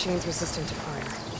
machines resistant to fire.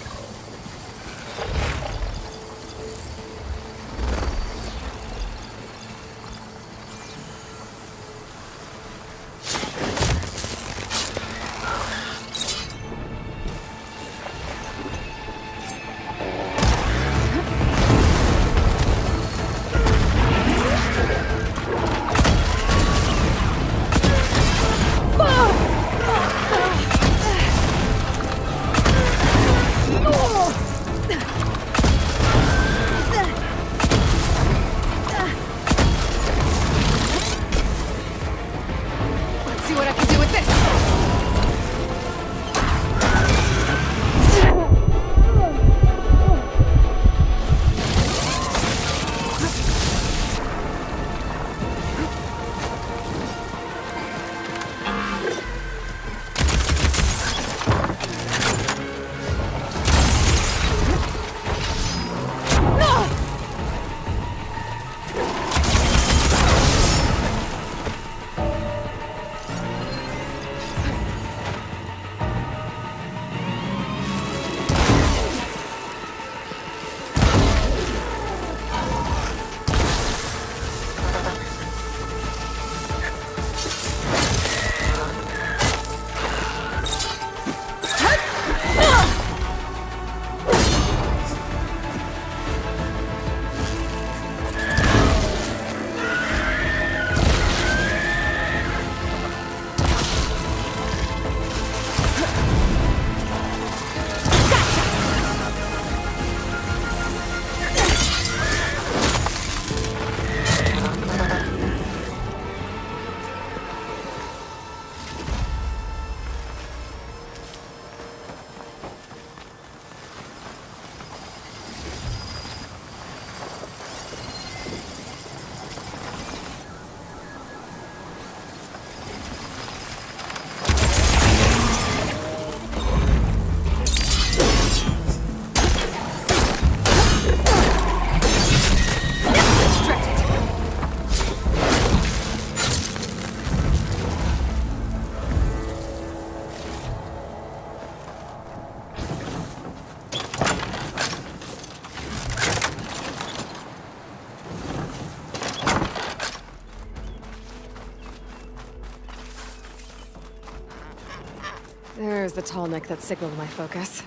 There's the tall neck that signaled my focus.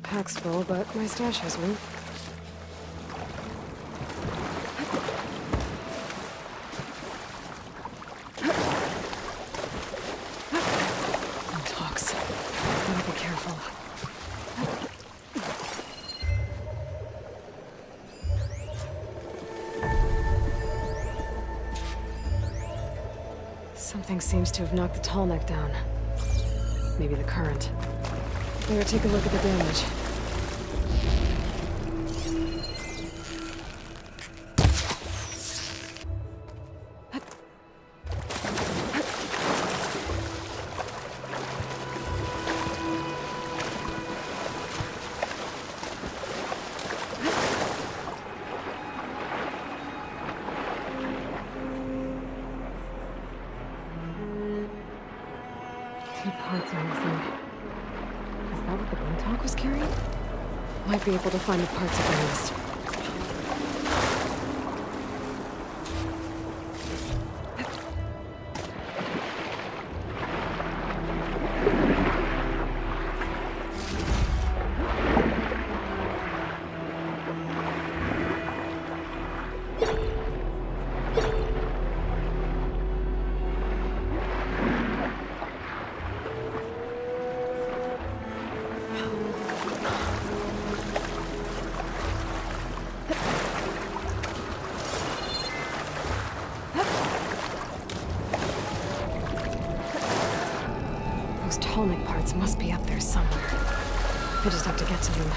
Pack's full, but my stash has room. Talks. Gotta be careful. Something seems to have knocked the tall neck down. Maybe the current. Better take a look at the damage. Might be able to find the parts of the nest. Parts must be up there somewhere. I just have to get to them.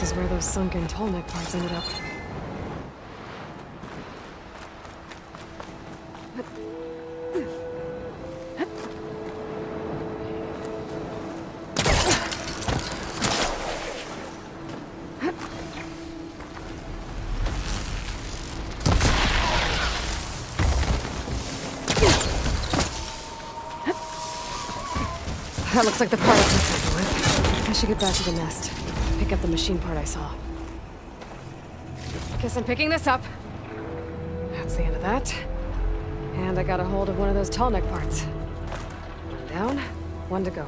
is where those sunken Tenakth parts ended up. That looks like the part I can sample with. I should get back to the nest. Pick up the machine part I saw. Guess I'm picking this up. That's the end of that. And I got a hold of one of those Tenakth parts. One down, one to go.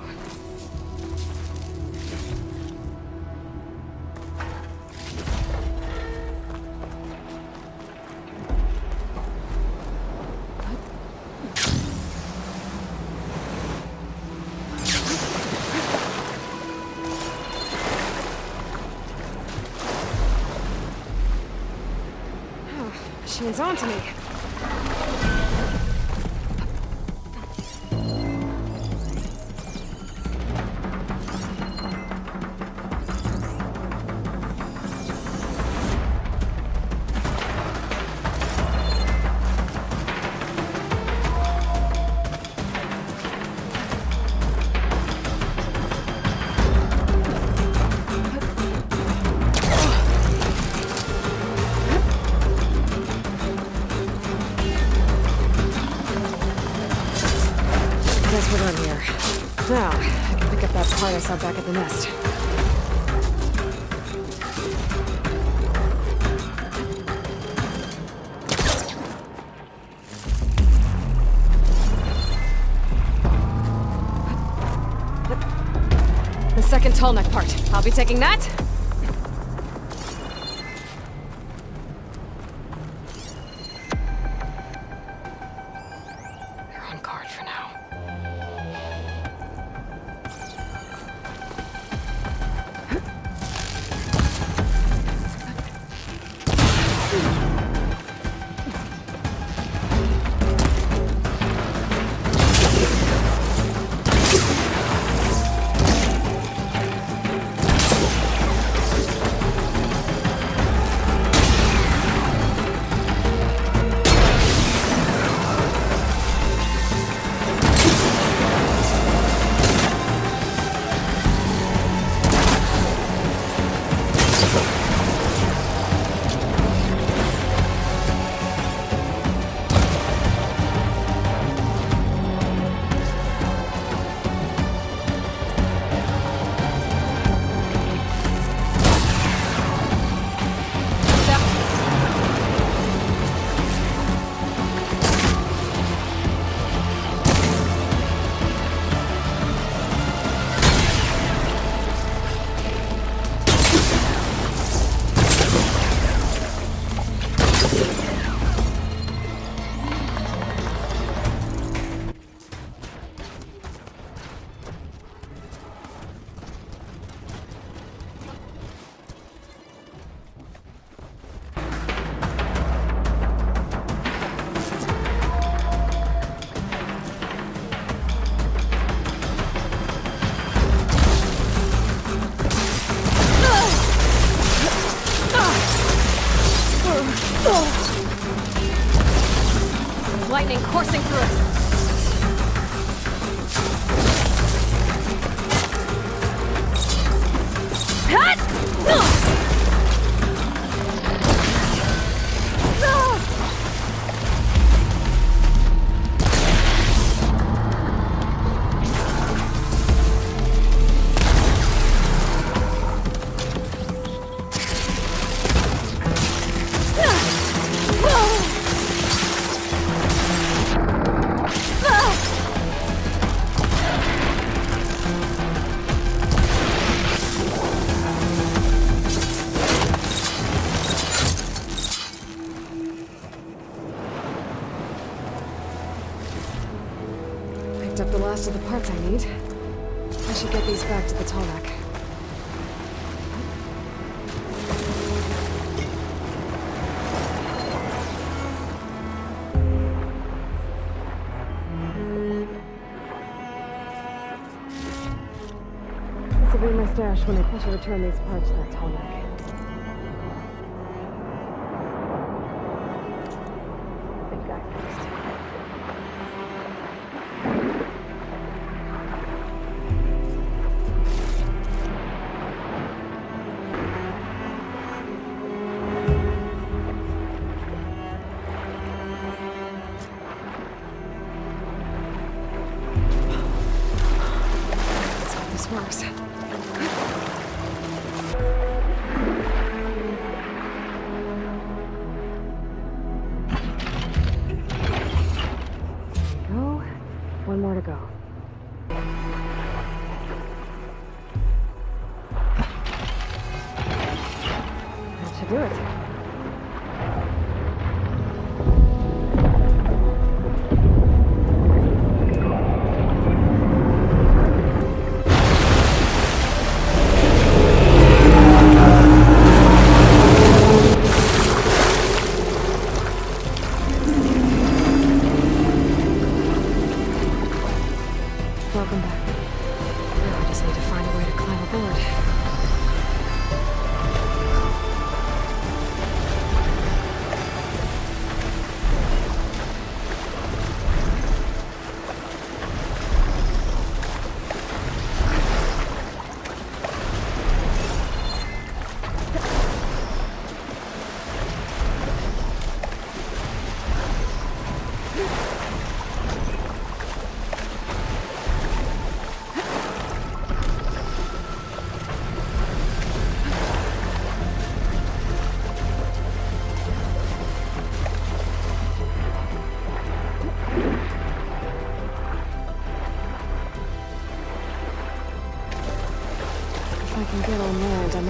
Machine's on to me. Guess we're done here. Now, I can pick up that part I saw back at the nest. The second Tenakth part. I'll be taking that. They're on guard for now. Lightning coursing through it. Up the last of the parts I need. I should get these back to the Tenakth. This will be my stash when I push to return these parts to that Tenakth.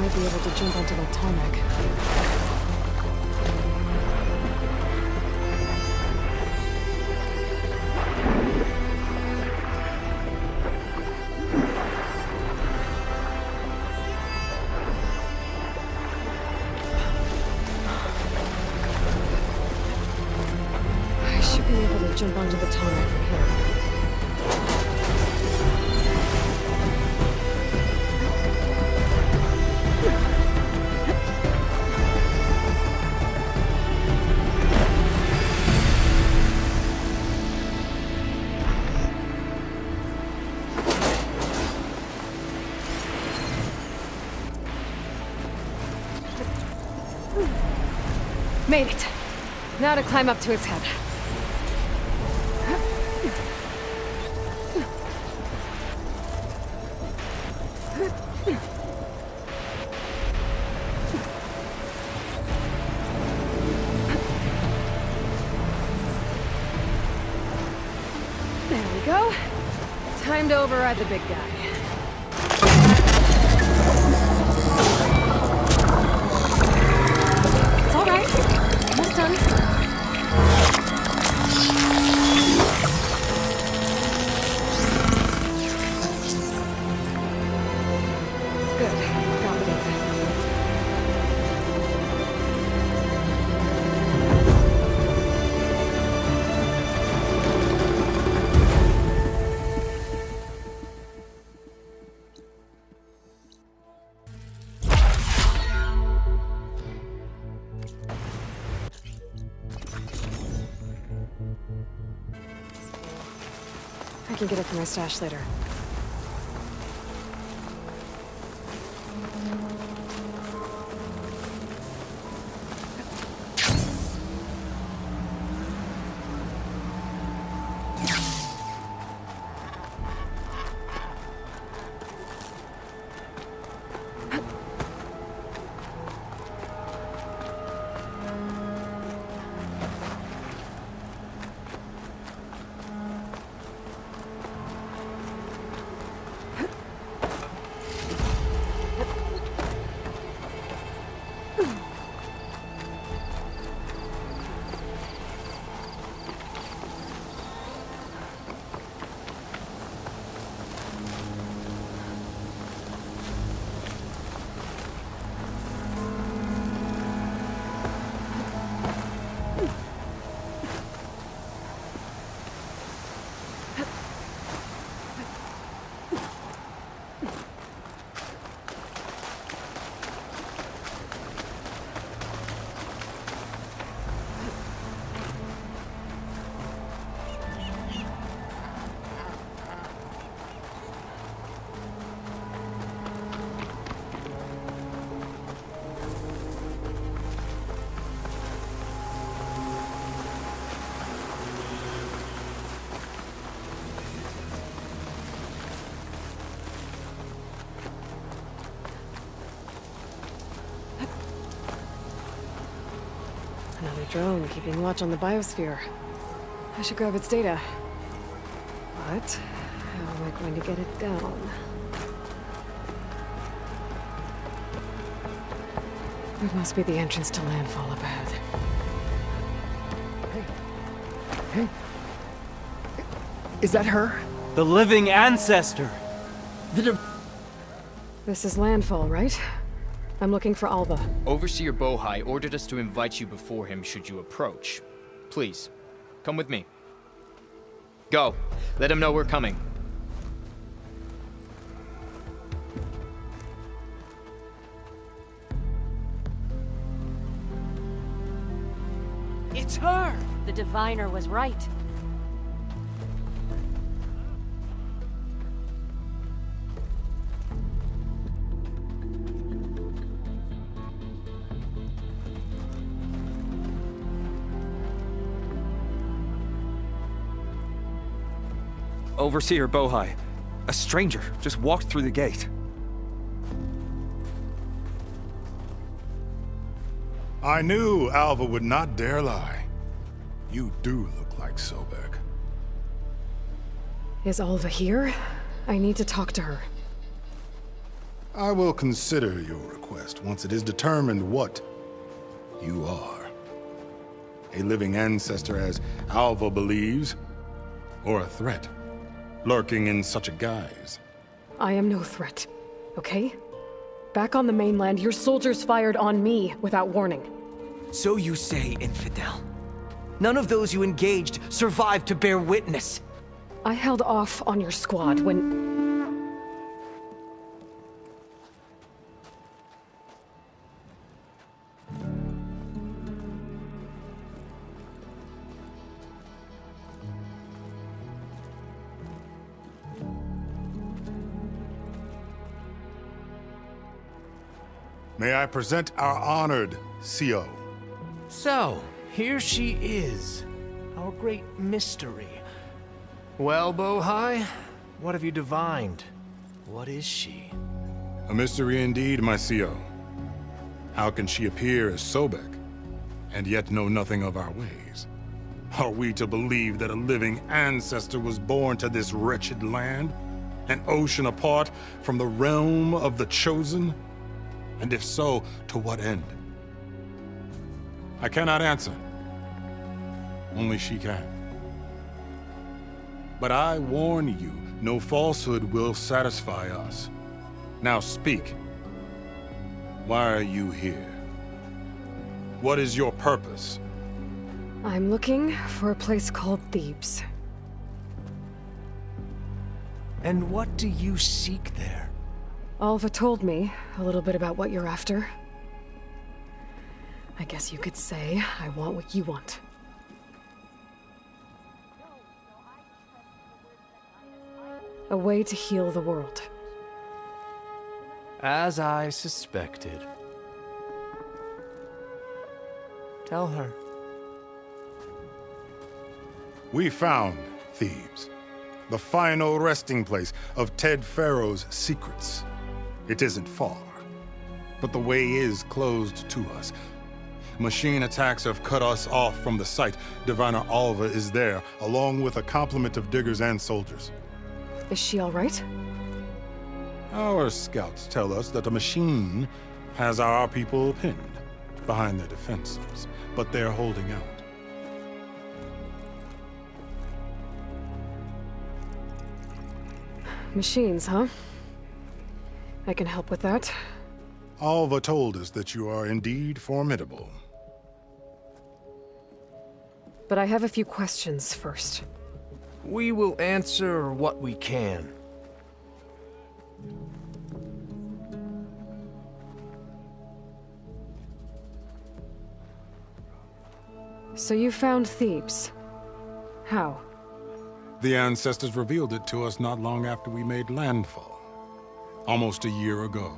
might be able to jump onto the Tenakth. I should be able to jump onto the Tenakth from here. Made it. Now to climb up to its head. There we go. Time to override the big guy. It's all right. Almost done. Good. Got it. I can get it from my stash later. Another drone keeping watch on the biosphere. I should grab its data. But how am I going to get it down? It must be the entrance to landfall up ahead. Hey. Is that her? The living ancestor! This is landfall, right? I'm looking for Alva. Overseer Bohai ordered us to invite you before him should you approach. Please, come with me. Go. Let him know we're coming. It's her! The diviner was right. Overseer Bohai. A stranger just walked through the gate. I knew Alva would not dare lie. You do look like Sobeck. Is Alva here? I need to talk to her. I will consider your request once it is determined what you are. A living ancestor, as Alva believes, or a threat, lurking in such a guise. I am no threat, okay? Back on the mainland, your soldiers fired on me without warning. So you say, infidel. None of those you engaged survived to bear witness. I held off on your squad when... May I present our honored CO. So, here she is, our great mystery. Well, Bohai, what have you divined? What is she? A mystery indeed, my CO. How can she appear as Sobeck, and yet know nothing of our ways? Are we to believe that a living ancestor was born to this wretched land? An ocean apart from the realm of the Chosen? And if so, to what end? I cannot answer. Only she can. But I warn you, no falsehood will satisfy us. Now speak. Why are you here? What is your purpose? I'm looking for a place called Thebes. And what do you seek there? Alva told me a little bit about what you're after. I guess you could say I want what you want. A way to heal the world. As I suspected. Tell her. We found Thebes, the final resting place of Ted Pharaoh's secrets. It isn't far, but the way is closed to us. Machine attacks have cut us off from the site. Diviner Alva is there, along with a complement of diggers and soldiers. Is she all right? Our scouts tell us that a machine has our people pinned behind their defenses, but they're holding out. Machines, huh? I can help with that. Alva told us that you are indeed formidable. But I have a few questions first. We will answer what we can. So you found Thebes. How? The ancestors revealed it to us not long after we made landfall. Almost a year ago.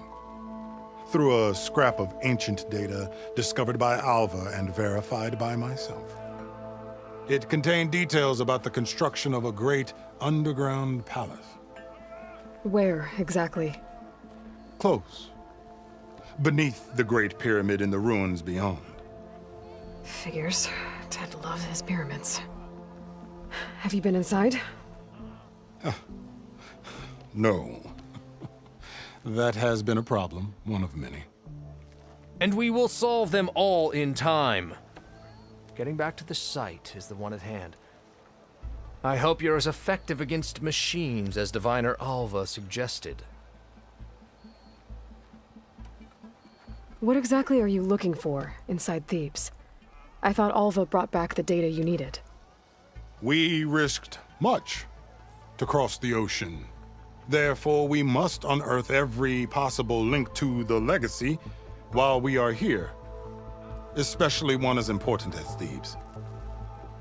Through a scrap of ancient data discovered by Alva and verified by myself. It contained details about the construction of a great underground palace. Where, exactly? Close. Beneath the Great Pyramid in the ruins beyond. Figures. Ted loves his pyramids. Have you been inside? No. That has been a problem, one of many. And we will solve them all in time. Getting back to the site is the one at hand. I hope you're as effective against machines as Diviner Alva suggested. What exactly are you looking for inside Thebes? I thought Alva brought back the data you needed. We risked much to cross the ocean. Therefore, we must unearth every possible link to the legacy while we are here. Especially one as important as Thebes.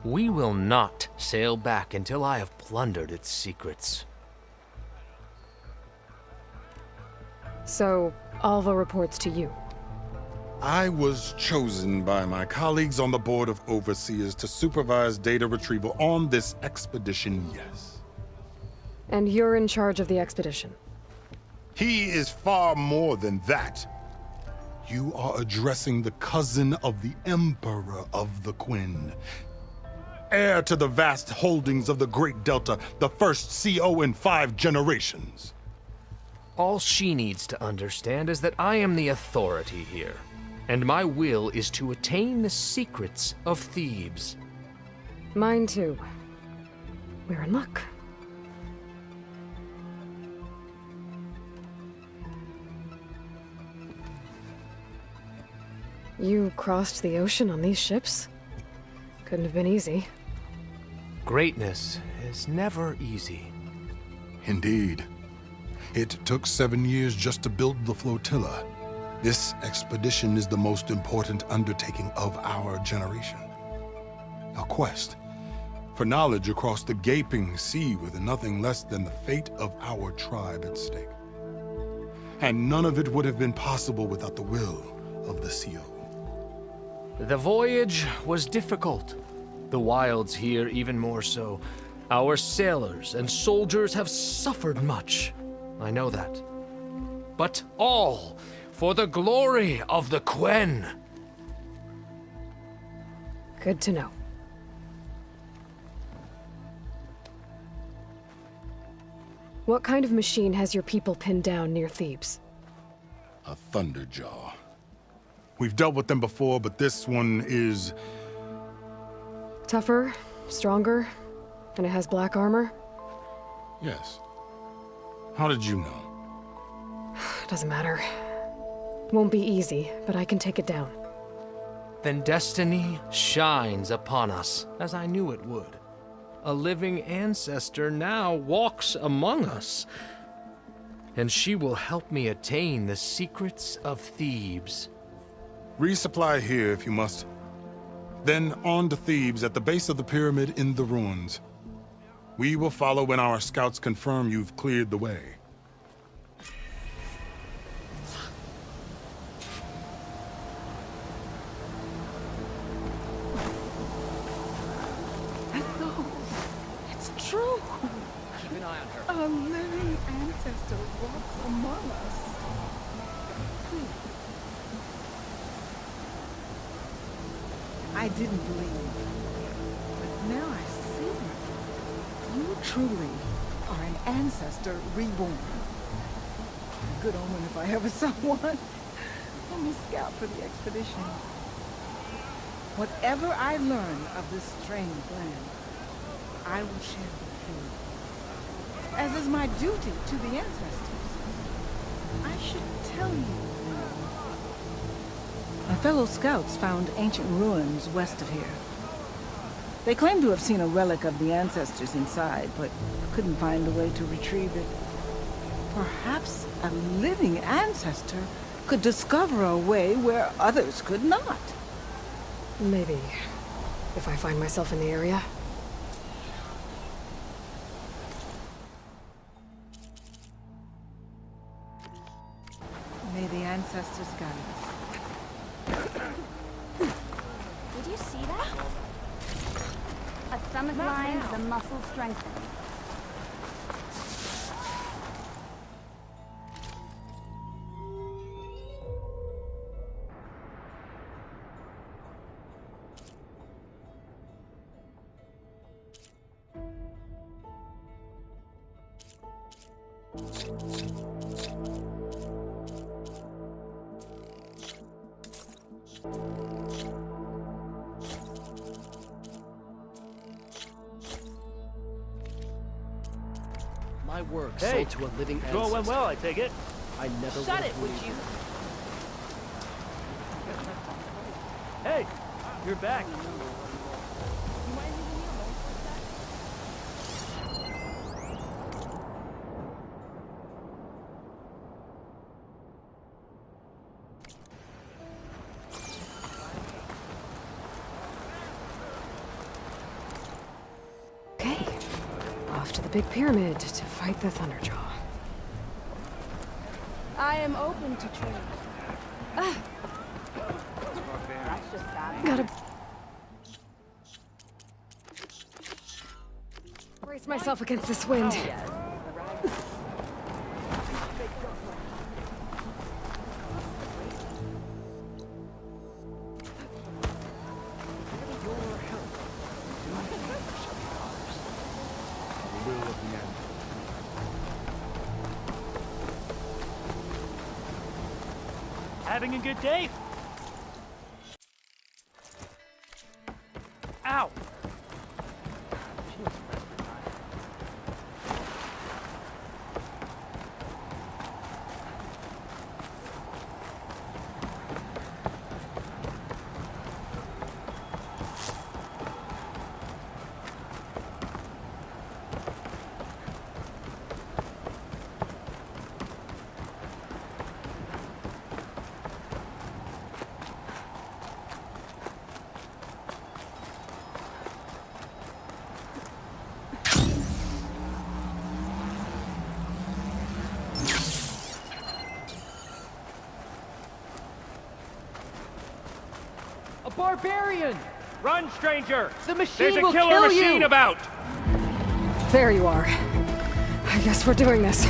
We will not sail back until I have plundered its secrets. So, Alva reports to you. I was chosen by my colleagues on the Board of Overseers to supervise data retrieval on this expedition, yes. And you're in charge of the expedition. He is far more than that. You are addressing the cousin of the Emperor of the Quinn. Heir to the vast holdings of the Great Delta, the first CO in 5 generations. All she needs to understand is that I am the authority here, and my will is to attain the secrets of Thebes. Mine too. We're in luck. You crossed the ocean on these ships? Couldn't have been easy. Greatness is never easy. Indeed. It took 7 years just to build the flotilla. This expedition is the most important undertaking of our generation. A quest for knowledge across the gaping sea with nothing less than the fate of our tribe at stake. And none of it would have been possible without the will of the CO. The voyage was difficult. The wilds here even more so. Our sailors and soldiers have suffered much. I know that. But all for the glory of the Quen. Good to know. What kind of machine has your people pinned down near Thebes? A Thunderjaw. We've dealt with them before, but this one is... Tougher, stronger, and it has black armor? Yes. How did you know? Doesn't matter. Won't be easy, but I can take it down. Then destiny shines upon us, as I knew it would. A living ancestor now walks among us, and she will help me attain the secrets of Thebes. Resupply here if you must. Then on to Thebes at the base of the pyramid in the ruins. We will follow when our scouts confirm you've cleared the way. It's true. Keep an eye on her. A living ancestor walks among us. I didn't believe it, but now I see. You truly are an ancestor reborn. A good omen if I ever saw one. Let me scout for the expedition. Whatever I learn of this strange land, I will share with you. As is my duty to the ancestors. I should tell you. My fellow scouts found ancient ruins west of here. They claim to have seen a relic of the ancestors inside, but couldn't find a way to retrieve it. Perhaps a living ancestor could discover a way where others could not. Maybe. If I find myself in the area. May the ancestors guide us. Did you see that? A stomach line, the muscles strengthened. My work Hey, sold to a living Go ancestor. went well, I take it. I never Shut would it, have would believed you? Hey, you're back. Okay. Off to the big pyramid to fight the Thunderjaw. I am open to trade. Gotta brace myself against this wind. Having a good day? Ow! A barbarian! Run, stranger! The machine There's a will killer kill machine you! about! There you are. I guess we're doing this.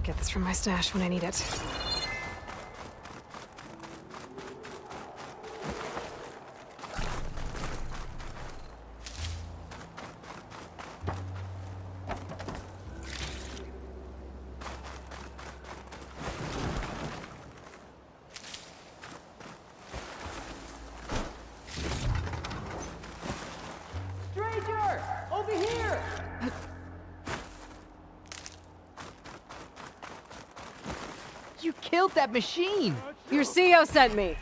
Get this from my stash when I need it. Stranger! Over here! You killed that machine! Your CO sent me.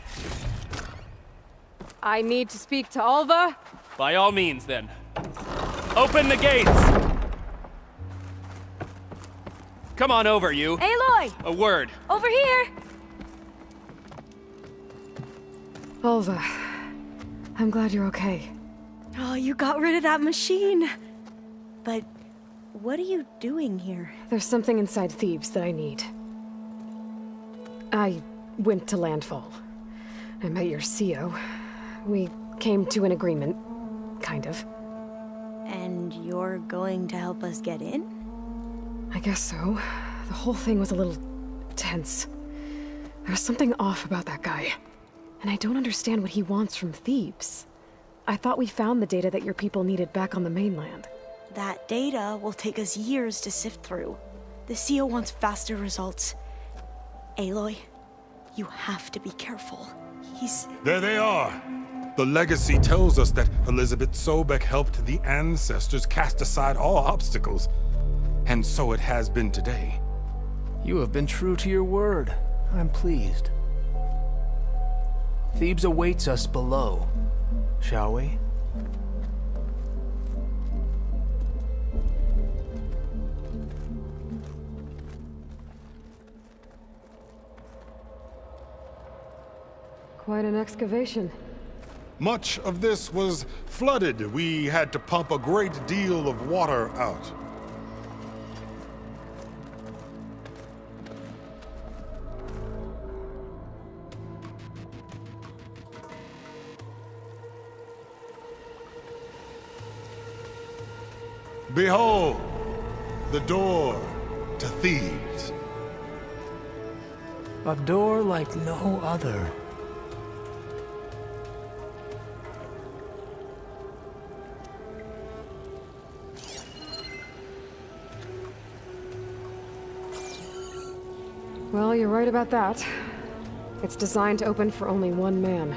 I need to speak to Alva. By all means, then. Open the gates! Come on over, you. Aloy! A word. Over here! Alva, I'm glad you're okay. Oh, you got rid of that machine. But what are you doing here? There's something inside Thebes that I need. I went to landfall. I met your CO. We came to an agreement, kind of. And you're going to help us get in? I guess so. The whole thing was a little tense. There was something off about that guy. And I don't understand what he wants from Thebes. I thought we found the data that your people needed back on the mainland. That data will take us years to sift through. The CO wants faster results. Aloy, you have to be careful. There they are! The legacy tells us that Elisabet Sobeck helped the ancestors cast aside all obstacles. And so it has been today. You have been true to your word. I'm pleased. Thebes awaits us below. Shall we? Quite an excavation. Much of this was flooded. We had to pump a great deal of water out. Behold, the door to Thebes. A door like no other. Well, you're right about that. It's designed to open for only one man.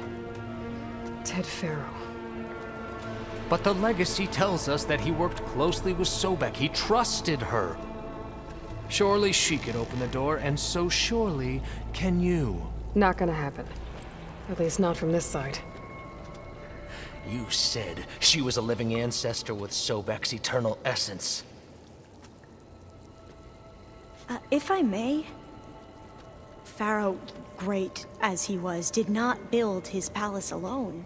Ted Faro. But the legacy tells us that he worked closely with Sobeck. He trusted her. Surely she could open the door, and so surely can you. Not gonna happen. At least not from this side. You said she was a living ancestor with Sobeck's eternal essence. If I may, Pharaoh, great as he was, did not build his palace alone.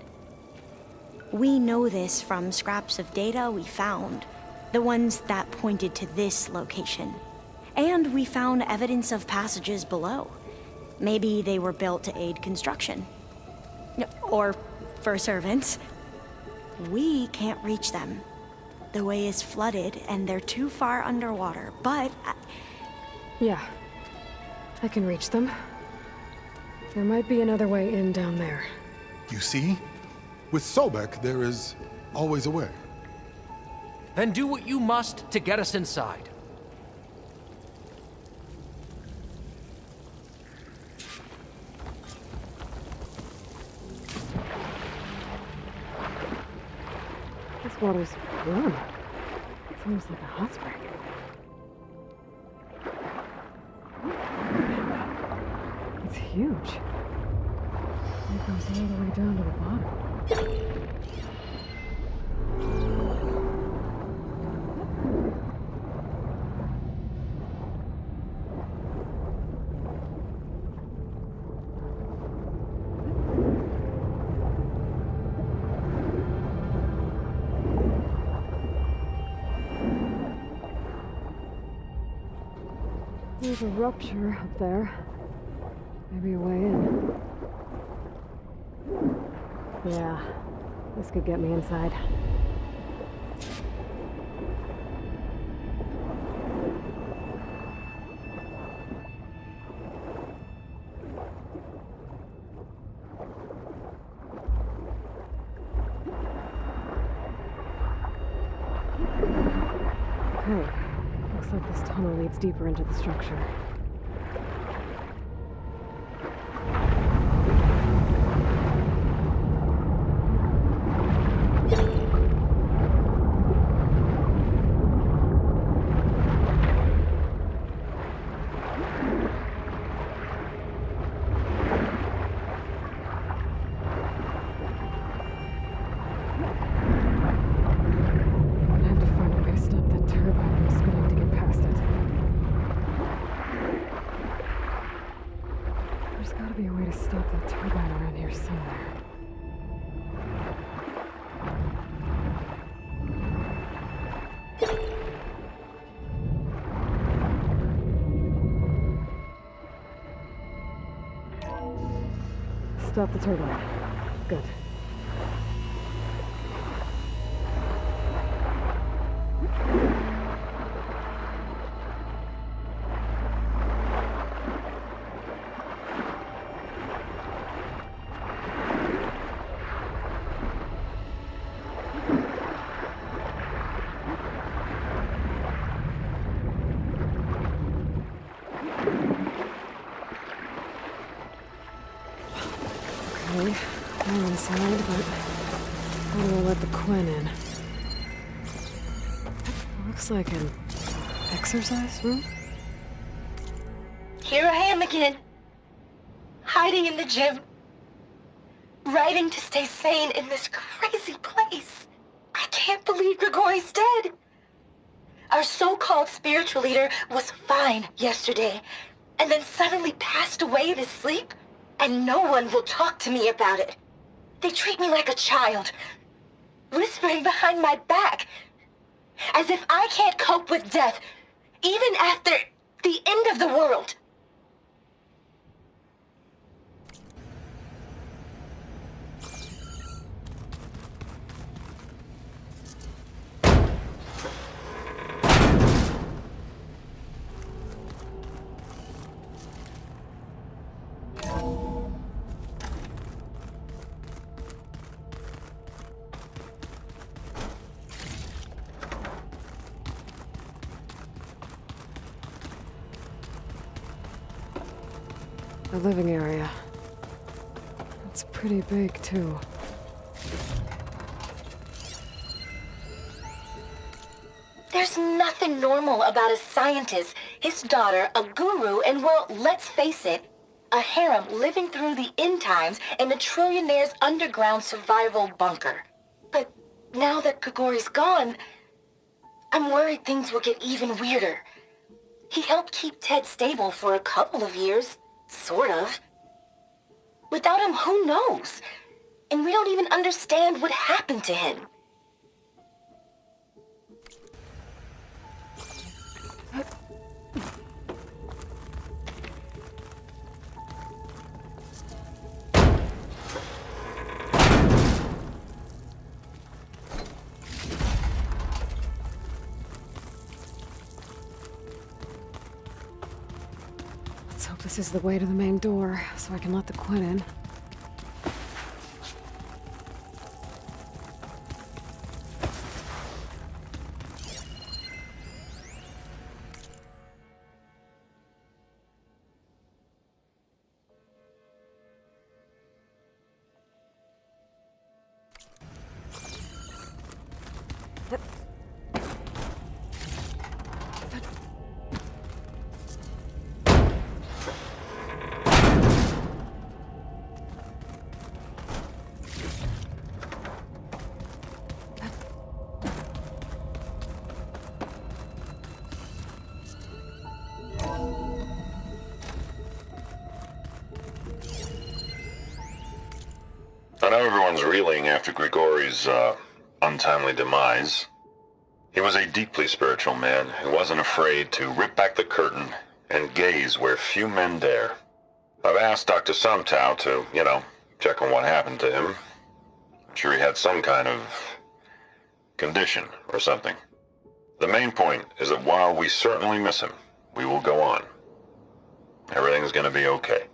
We know this from scraps of data we found, the ones that pointed to this location. And we found evidence of passages below. Maybe they were built to aid construction. Or for servants. We can't reach them. The way is flooded and they're too far underwater, but... Yeah. I can reach them. There might be another way in down there. You see? With Sobeck, there is always a way. Then do what you must to get us inside. This water's warm. It's almost like a hot spring. It's huge. It goes all the way down to the bottom. There's a rupture up there. Maybe a way in. Yeah, this could get me inside. tunnel leads deeper into the structure. Stop the turbine. Good. Okay, I'm inside, but how do I let the Quinn in? Looks like an exercise room? Here I am again, hiding in the gym, writing to stay sane in this crazy place. I can't believe Grigori's dead. Our so-called spiritual leader was fine yesterday, and then suddenly passed away in his sleep, and no one will talk to me about it. They treat me like a child, whispering behind my back, as if I can't cope with death, even after the end of the world. The living area. It's pretty big, too. There's nothing normal about a scientist, his daughter, a guru, and well, let's face it, a harem living through the end times in a trillionaire's underground survival bunker. But now that Grigori's gone, I'm worried things will get even weirder. He helped keep Ted stable for a couple of years. Sort of. Without him, who knows? And we don't even understand what happened to him. Let's hope this is the way to the main door, so I can let the Quinn in. I know everyone's reeling after Grigori's untimely demise. He was a deeply spiritual man who wasn't afraid to rip back the curtain and gaze where few men dare. I've asked Dr. Sumtow to, check on what happened to him. I'm sure he had some kind of condition or something. The main point is that while we certainly miss him, we will go on. Everything's gonna be okay.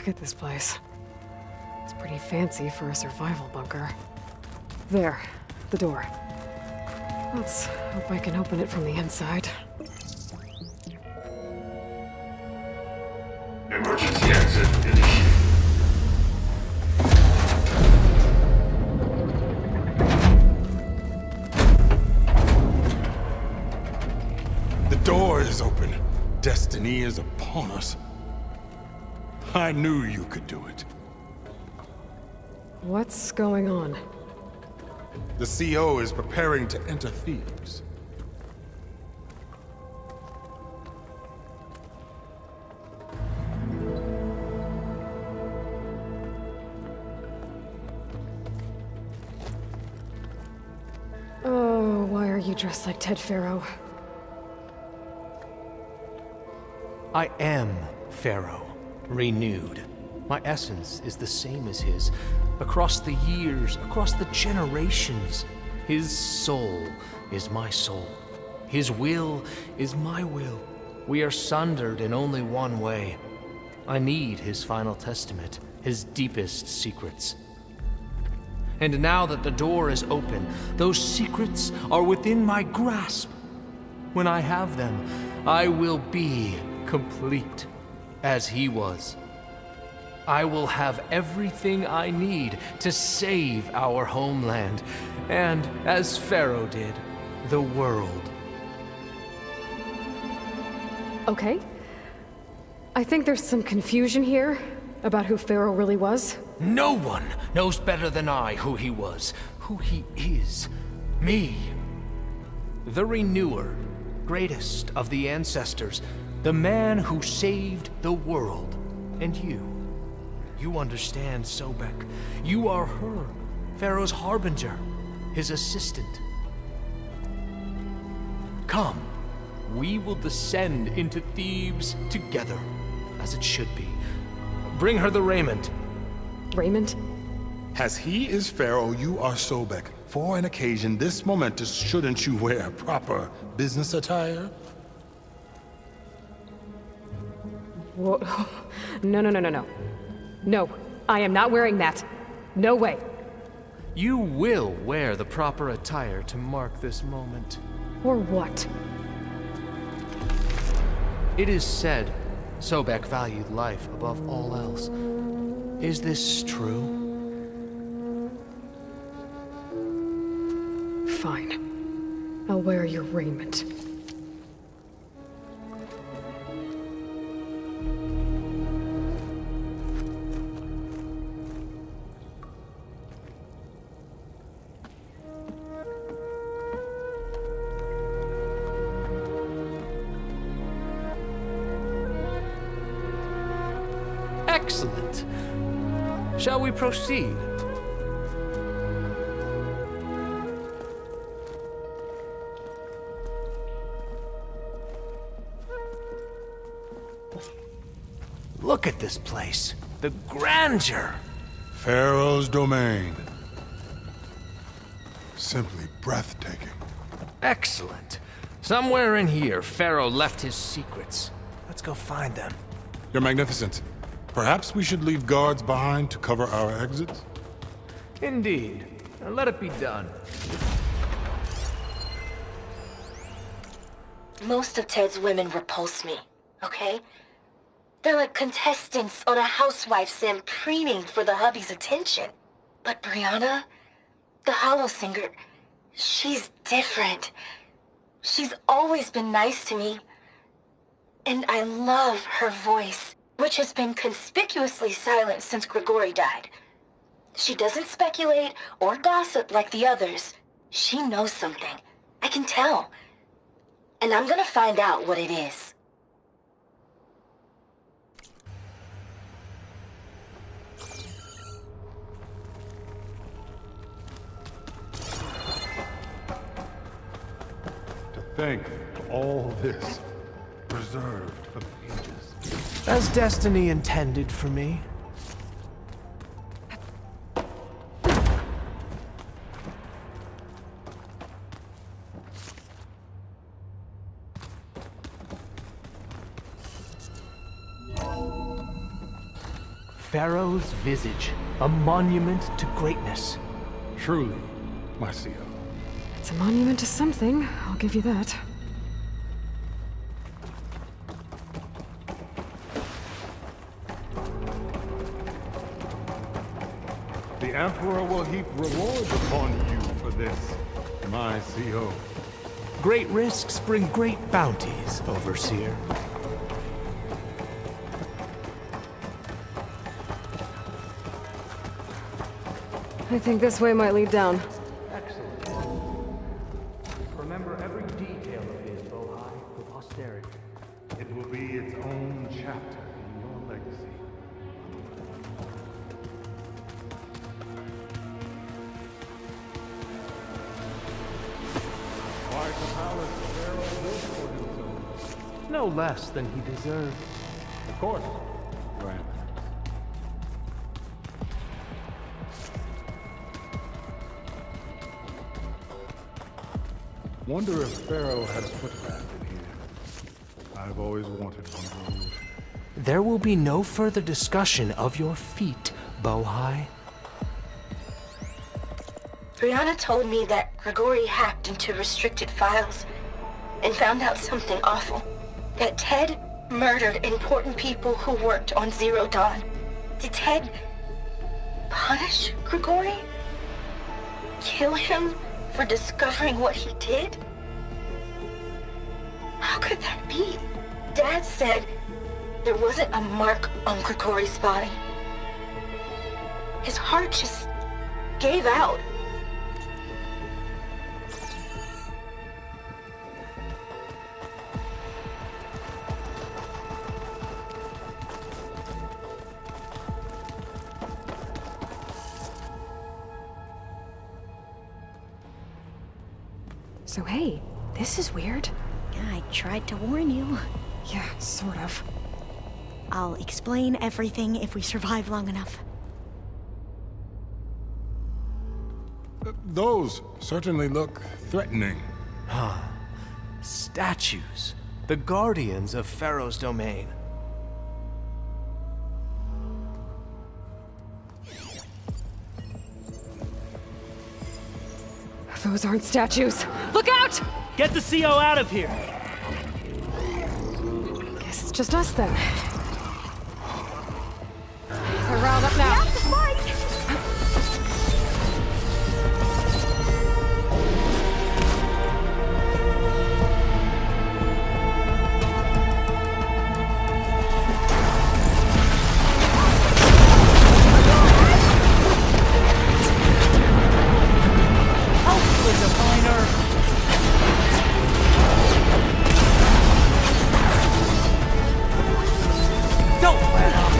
Look at this place. It's pretty fancy for a survival bunker. There, the door. Let's hope I can open it from the inside. Emergency exit initiated. The door is open. Destiny is upon us. I knew you could do it. What's going on? The CO is preparing to enter Thebes. Oh, why are you dressed like Ted Pharaoh? I am Pharaoh, renewed. My essence is the same as his. Across the years, across the generations, his soul is my soul. His will is my will. We are sundered in only one way. I need his final testament, his deepest secrets. And now that the door is open, those secrets are within my grasp. When I have them, I will be complete, as he was. I will have everything I need to save our homeland, and, as Pharaoh did, the world. Okay. I think there's some confusion here about who Pharaoh really was. No one knows better than I who he was, who he is. Me. The Renewer, greatest of the ancestors, the man who saved the world. And you. You understand, Sobeck. You are her, Pharaoh's harbinger, his assistant. Come, we will descend into Thebes together, as it should be. Bring her the raiment. Raiment? As he is Pharaoh, you are Sobeck. For an occasion this momentous, shouldn't you wear proper business attire? Whoa. No. No, I am not wearing that. No way. You will wear the proper attire to mark this moment. Or what? It is said Sobeck valued life above all else. Is this true? Fine. I'll wear your raiment. Excellent. Shall we proceed? Look at this place. The grandeur. Pharaoh's domain. Simply breathtaking. Excellent. Somewhere in here, Pharaoh left his secrets. Let's go find them. Your Magnificence. Perhaps we should leave guards behind to cover our exits? Indeed. Now let it be done. Most of Ted's women repulse me, okay? They're like contestants on a housewife sim preening for the hubby's attention. But Brianna, the hollow singer, she's different. She's always been nice to me. And I love her voice, which has been conspicuously silent since Grigori died. She doesn't speculate or gossip like the others. She knows something. I can tell. And I'm gonna find out what it is. To think of all this preserved for the ages. As destiny intended for me. Pharaoh's visage, a monument to greatness. Truly, my CO. It's a monument to something, I'll give you that. The Emperor will heap rewards upon you for this, my CO. Great risks bring great bounties, Overseer. I think this way might lead down. Excellent. Remember every detail of his, Bohai, for posterity. It will be its own chapter in your legacy. Quite the palace Pharaoh built for himself. No less than he deserved. Of course, Your Eminence. Wonder if Pharaoh had a footpath in here. I've always wanted one of those. There will be no further discussion of your feat, Bohai. Brianna told me that Grigori hacked into restricted files and found out something awful. That Ted murdered important people who worked on Zero Dawn. Did Ted punish Grigori? Kill him for discovering what he did? How could that be? Dad said there wasn't a mark on Grigori's body. His heart just gave out. So hey, this is weird. Yeah, I tried to warn you. Yeah, sort of. I'll explain everything if we survive long enough. Those certainly look threatening. Huh. Statues. The guardians of Pharaoh's domain. Those aren't statues. Look out! Get the CO out of here! Guess it's just us then. They're riled up now. We have to fight! Don't let up!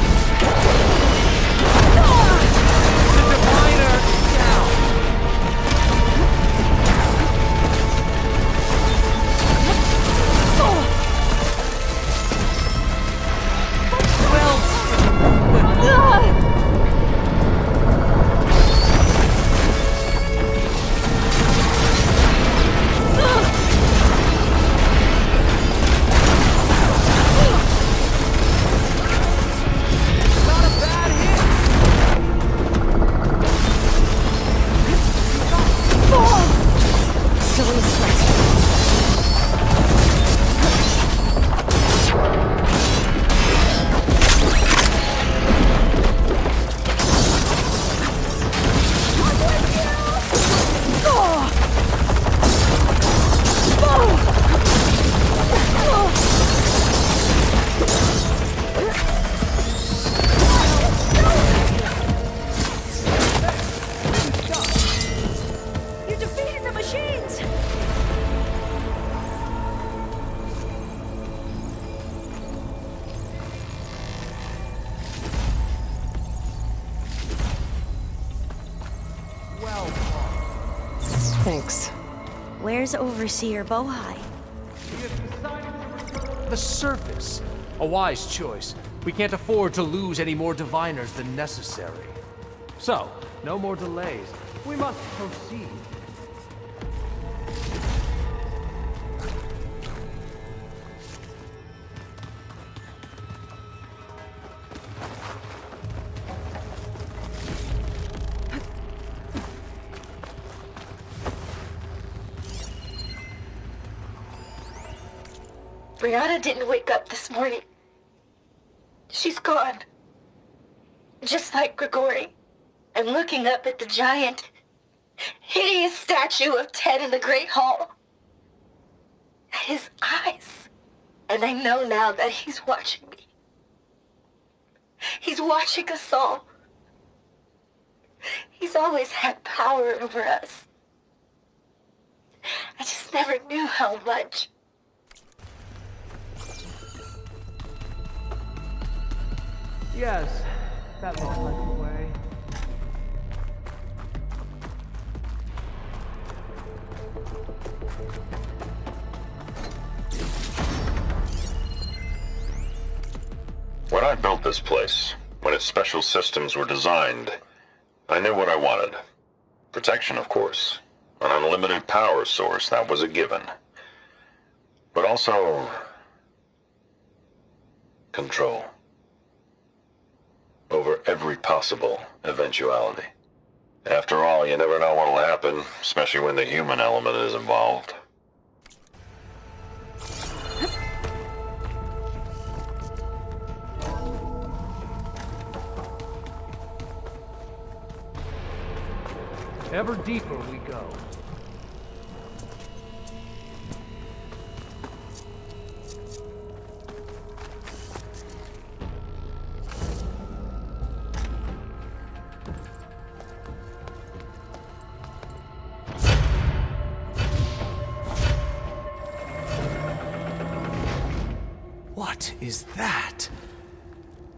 Thanks. Where's Overseer Bohai? The surface. A wise choice. We can't afford to lose any more diviners than necessary. So, no more delays. We must proceed. Brianna didn't wake up this morning. She's gone. Just like Grigori. I'm looking up at the giant, hideous statue of Ted in the Great Hall. At his eyes. And I know now that he's watching me. He's watching us all. He's always had power over us. I just never knew how much. Yes, that looks like the way. When I built this place, when its special systems were designed, I knew what I wanted. Protection, of course. An unlimited power source, that was a given. But also... control. Over every possible eventuality. After all, you never know what'll happen, especially when the human element is involved. Ever deeper we go. What is that?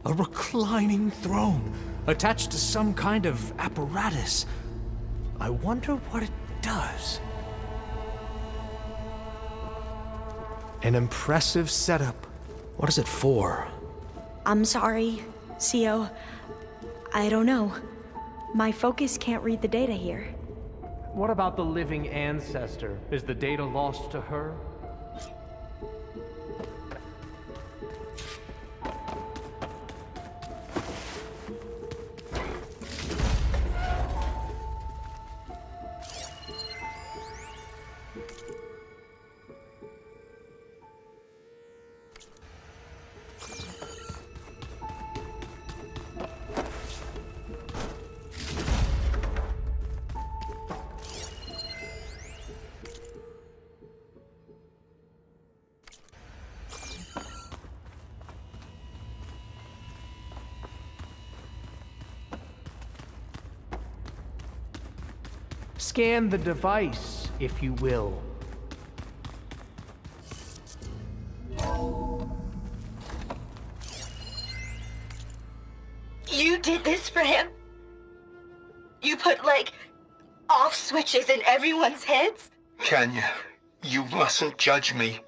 A reclining throne, attached to some kind of apparatus. I wonder what it does. An impressive setup. What is it for? I'm sorry, CO. I don't know. My focus can't read the data here. What about the living ancestor? Is the data lost to her? Scan the device, if you will. You did this for him? You put, like, off switches in everyone's heads? Kenya, you mustn't judge me.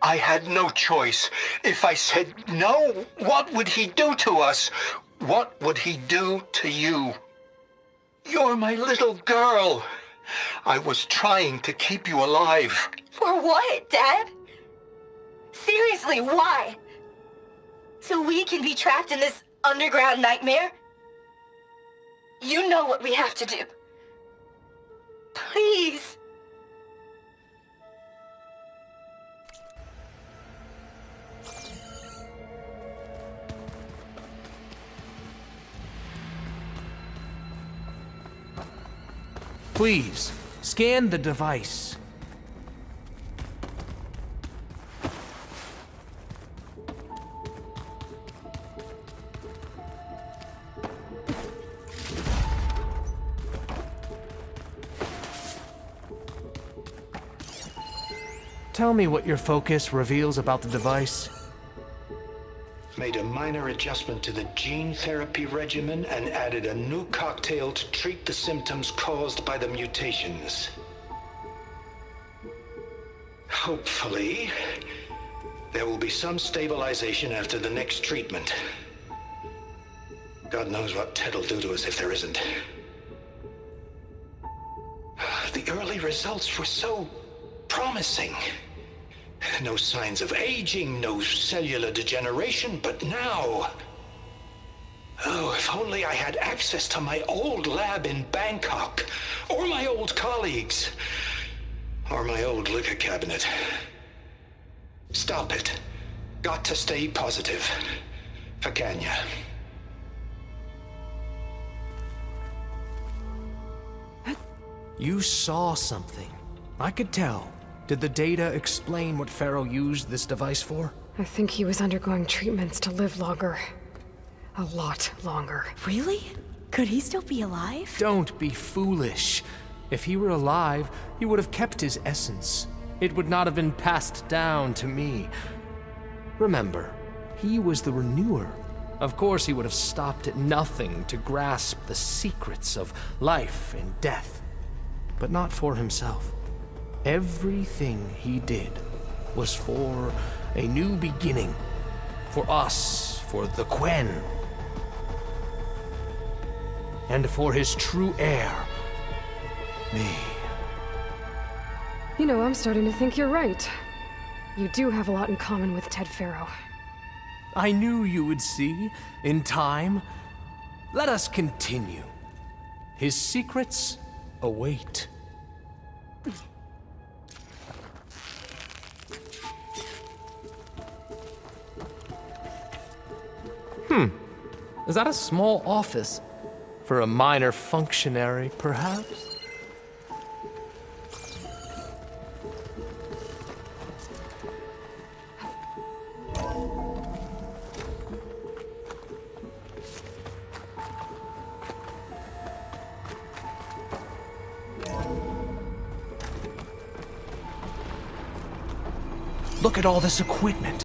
I had no choice. If I said no, what would he do to us? What would he do to you? You're my little girl. I was trying to keep you alive. For what, Dad? Seriously, why? So we can be trapped in this underground nightmare? You know what we have to do. Please. Please, scan the device. Tell me what your focus reveals about the device. Made a minor adjustment to the gene therapy regimen and added a new cocktail to treat the symptoms caused by the mutations. Hopefully, there will be some stabilization after the next treatment. God knows what Ted will do to us if there isn't. The early results were so promising. No signs of aging, no cellular degeneration, but now... Oh, if only I had access to my old lab in Bangkok, or my old colleagues, or my old liquor cabinet. Stop it. Got to stay positive. For Ganya. You saw something. I could tell. Did the data explain what Pharaoh used this device for? I think he was undergoing treatments to live longer. A lot longer. Really? Could he still be alive? Don't be foolish. If he were alive, he would have kept his essence. It would not have been passed down to me. Remember, he was the renewer. Of course he would have stopped at nothing to grasp the secrets of life and death. But not for himself. Everything he did was for a new beginning. For us, for the Quen. And for his true heir, me. You know, I'm starting to think you're right. You do have a lot in common with Ted Pharaoh. I knew you would see, in time. Let us continue. His secrets await. Is that a small office? For a minor functionary, perhaps? Look at all this equipment.